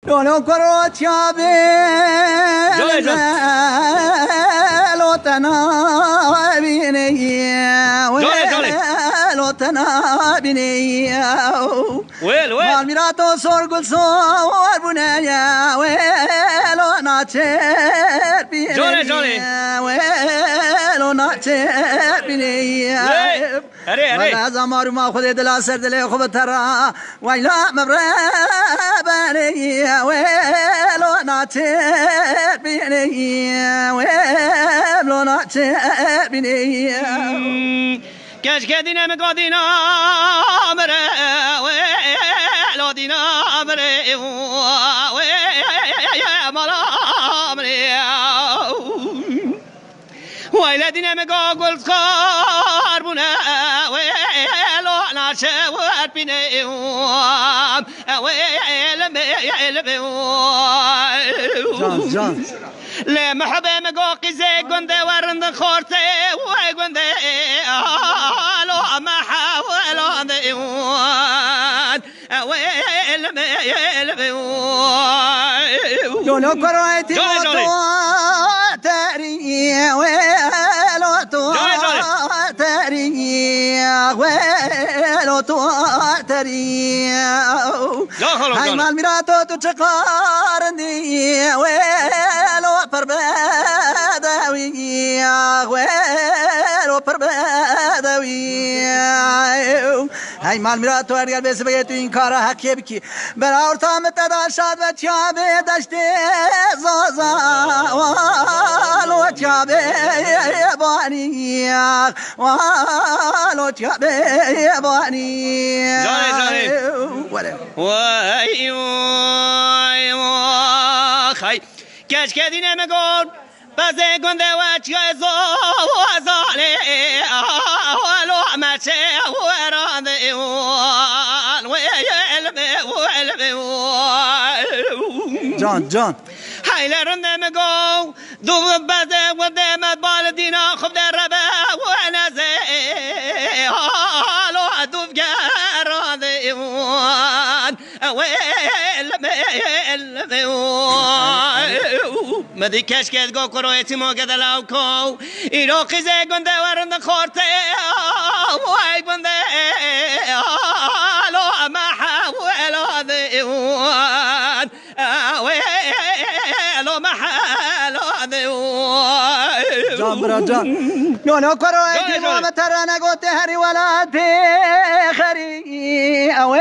لو كروت يا بين لو تنابيني لو تنابيني ويل مال ميراتو صور قل صور بنايا ويلو ناتشر بيني ويلو ناتشر بيني ولا زمار ما خذ دلا سر دلا خب ترى ويلا مبربني ويلو ناتشر بيني ويلو ناتشر بيني كاش كدينا مقادينا مرا ويلو دينا مرا ويا مالا مرا ويلا دينا مقاقل خاربنا ويلو ناشوات بيني ويلا جان لا محبة مقاقي زي قندي ورند خورتي وقندي لو ما حاولوا ديوان لو كرويتي تاري ويلو تاري ويلو تاري هاي مال ميراتو تشقارني ويلو بربادوي ويلو بربادوي هاي مال ميراتو ارجع بس بيتو این کارا حقیه بکی برای ارتا متدا شاد و چابه داشته زازا والو چابه بانی والو چابه بانی جاني وای خای کاش کدینه مگون بازه گنده و چیه زاله ولو مچه ورانده جان هاي رنده مگو دو بازه و دمت بال دینا خب در ربه و نزه حالو دوف گرانده مدی کش کد گو کرویتی ما گدلاو کو ایرو قیزه گنده ورند خورته وای گنده حالو ما حاولو دیوان ویلو ما حالو دیوان جان برا جان لو كرويتي ما ترى انا قلت هري ولا تخري اوي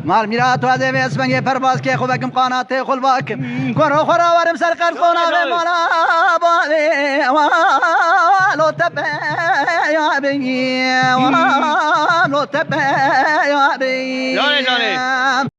مال میراتو از ویس بنگه پرواز که خوبکم قانات خلباکم کرو خورا ورم سر قرقونا به مالا بالی والو تبه یا بی والو تبه یا بی